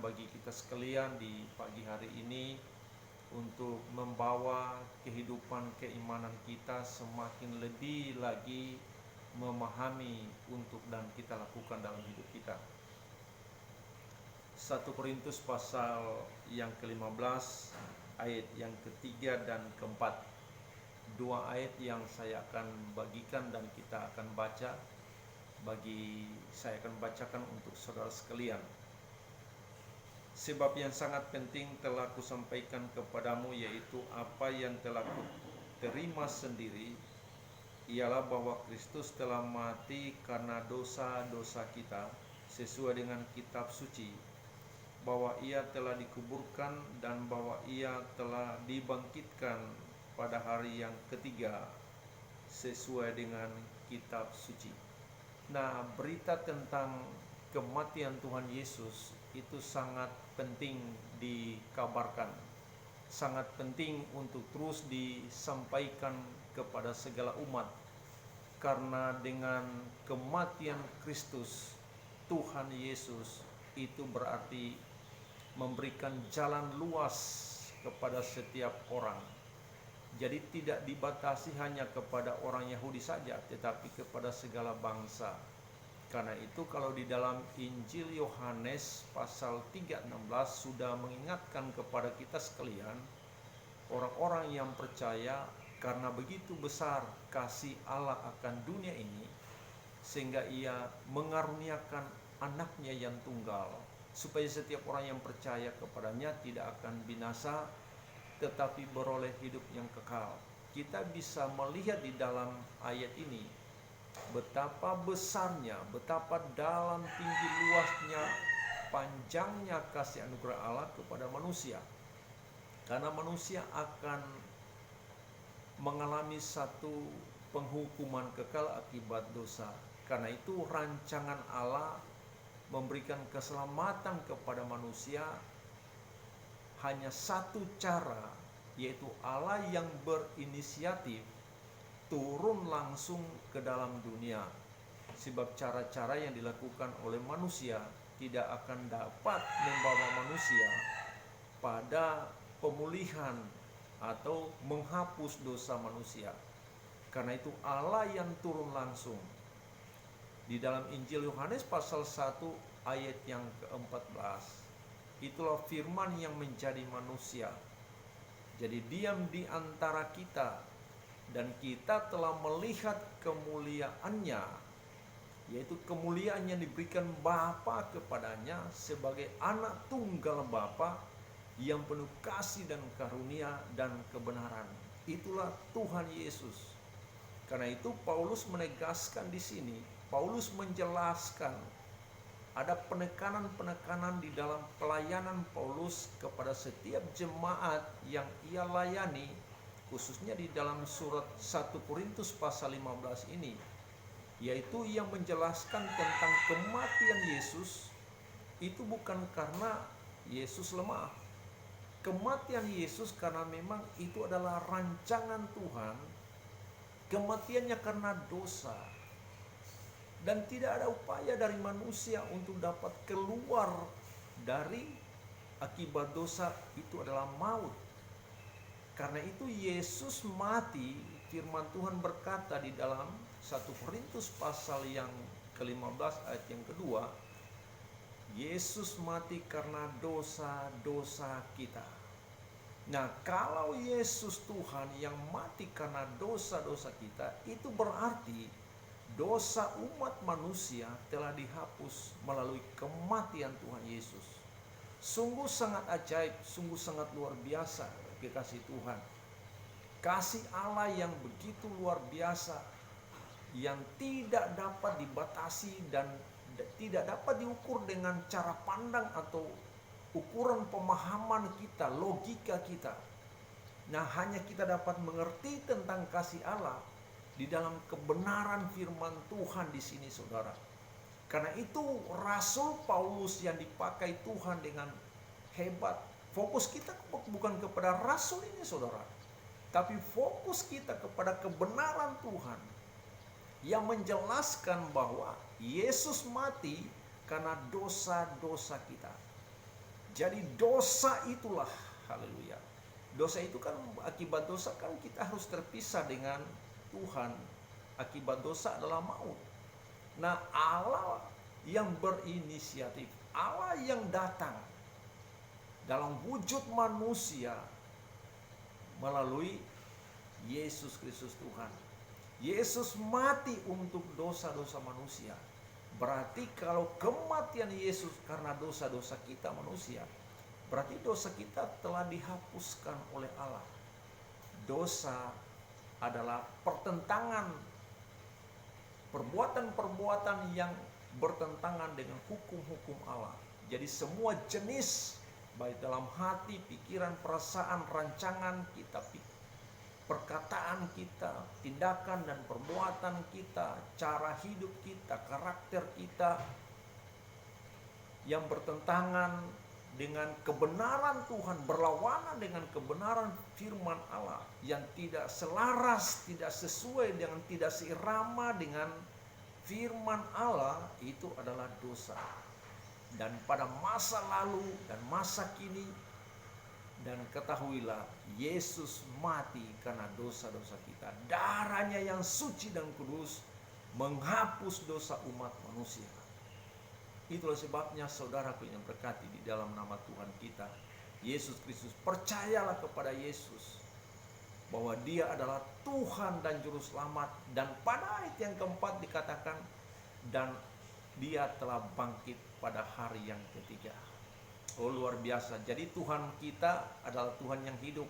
bagi kita sekalian di pagi hari ini untuk membawa kehidupan keimanan kita semakin lebih lagi memahami untuk dan kita lakukan dalam hidup kita. 1 Korintus pasal yang ke-15 ayat yang ketiga dan keempat. Dua ayat yang saya akan bagikan dan kita akan baca. Saya akan bacakan untuk saudara sekalian. Sebab yang sangat penting telah kusampaikan kepadamu, yaitu apa yang telah kuterima sendiri, ialah bahwa Kristus telah mati karena dosa-dosa kita sesuai dengan kitab suci, bahwa ia telah dikuburkan dan bahwa ia telah dibangkitkan pada hari yang ketiga sesuai dengan kitab suci. Nah, berita tentang kematian Tuhan Yesus itu sangat penting dikabarkan, sangat penting untuk terus disampaikan kepada segala umat, karena dengan kematian Kristus Tuhan Yesus itu berarti memberikan jalan luas kepada setiap orang. Jadi tidak dibatasi hanya kepada orang Yahudi saja, tetapi kepada segala bangsa. Karena itu kalau di dalam Injil Yohanes pasal 3:16 sudah mengingatkan kepada kita sekalian, orang-orang yang percaya, karena begitu besar kasih Allah akan dunia ini, sehingga ia mengaruniakan anaknya yang tunggal, supaya setiap orang yang percaya kepadanya tidak akan binasa, tetapi beroleh hidup yang kekal. Kita bisa melihat di dalam ayat ini betapa besarnya, betapa dalam tinggi luasnya, panjangnya kasih anugerah Allah kepada manusia. Karena manusia akan mengalami satu penghukuman kekal akibat dosa. Karena itu rancangan Allah memberikan keselamatan kepada manusia hanya satu cara, yaitu Allah yang berinisiatif turun langsung ke dalam dunia. Sebab cara-cara yang dilakukan oleh manusia tidak akan dapat membawa manusia pada pemulihan atau menghapus dosa manusia. Karena itu Allah yang turun langsung. Di dalam Injil Yohanes pasal 1 ayat yang ke-14, itulah firman yang menjadi manusia. Jadi diam di antara kita, dan kita telah melihat kemuliaannya, yaitu kemuliaan yang diberikan Bapa kepadanya sebagai anak tunggal Bapa yang penuh kasih dan karunia dan kebenaran. Itulah Tuhan Yesus. Karena itu Paulus menegaskan di sini, Paulus menjelaskan ada penekanan-penekanan di dalam pelayanan Paulus kepada setiap jemaat yang ia layani, khususnya di dalam surat 1 Korintus pasal 15 ini, yaitu yang menjelaskan tentang kematian Yesus itu bukan karena Yesus lemah. Kematian Yesus karena memang itu adalah rancangan Tuhan. Kematiannya karena dosa. Dan tidak ada upaya dari manusia untuk dapat keluar dari akibat dosa, itu adalah maut. Karena itu Yesus mati, firman Tuhan berkata di dalam 1 Korintus pasal yang ke-15 ayat yang kedua, Yesus mati karena dosa-dosa kita. Nah, kalau Yesus Tuhan yang mati karena dosa-dosa kita, itu berarti dosa umat manusia telah dihapus melalui kematian Tuhan Yesus. Sungguh sangat ajaib, sungguh sangat luar biasa kekasih Tuhan. Kasih Allah yang begitu luar biasa, yang tidak dapat dibatasi dan tidak dapat diukur dengan cara pandang atau ukuran pemahaman kita, logika kita. Nah, hanya kita dapat mengerti tentang kasih Allah di dalam kebenaran firman Tuhan di sini, saudara. Karena itu Rasul Paulus yang dipakai Tuhan dengan hebat. Fokus kita bukan kepada Rasul ini, saudara, tapi fokus kita kepada kebenaran Tuhan yang menjelaskan bahwa Yesus mati karena dosa-dosa kita. Jadi dosa itulah, haleluya. Dosa itu kan, akibat dosa kan kita harus terpisah dengan Tuhan. Akibat dosa adalah maut. Nah, Allah yang berinisiatif, Allah yang datang dalam wujud manusia melalui Yesus Kristus Tuhan. Yesus mati untuk dosa-dosa manusia. Berarti kalau kematian Yesus karena dosa-dosa kita manusia, berarti dosa kita telah dihapuskan oleh Allah. Dosa adalah pertentangan, perbuatan-perbuatan yang bertentangan dengan hukum-hukum Allah. Jadi semua jenis, baik dalam hati, pikiran, perasaan, rancangan kita, perkataan kita, tindakan dan perbuatan kita, cara hidup kita, karakter kita yang bertentangan dengan kebenaran Tuhan, berlawanan dengan kebenaran firman Allah, yang tidak selaras, tidak sesuai dengan, tidak seirama dengan firman Allah, itu adalah dosa. Dan pada masa lalu dan masa kini, dan ketahuilah, Yesus mati karena dosa-dosa kita. Darahnya yang suci dan kudus menghapus dosa umat manusia. Itulah sebabnya saudaraku yang berkati di dalam nama Tuhan kita, Yesus Kristus. Percayalah kepada Yesus bahwa Dia adalah Tuhan dan Juru Selamat. Dan pada ayat yang keempat dikatakan, dan Dia telah bangkit pada hari yang ketiga. Oh, luar biasa. Jadi Tuhan kita adalah Tuhan yang hidup.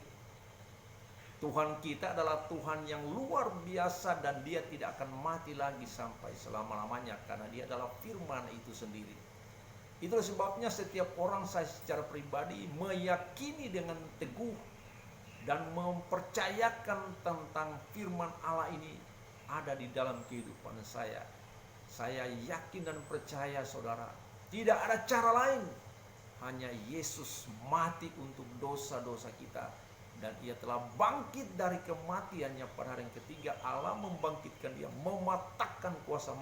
Tuhan kita adalah Tuhan yang luar biasa, dan Dia tidak akan mati lagi sampai selama-lamanya, karena Dia adalah firman itu sendiri. Itulah sebabnya setiap orang, saya secara pribadi meyakini dengan teguh dan mempercayakan tentang firman Allah ini ada di dalam kehidupan saya. Saya yakin dan percaya, saudara, tidak ada cara lain. Hanya Yesus mati untuk dosa-dosa kita, dan Ia telah bangkit dari kematiannya pada hari yang ketiga. Allah membangkitkan Dia, mematahkan kuasa maut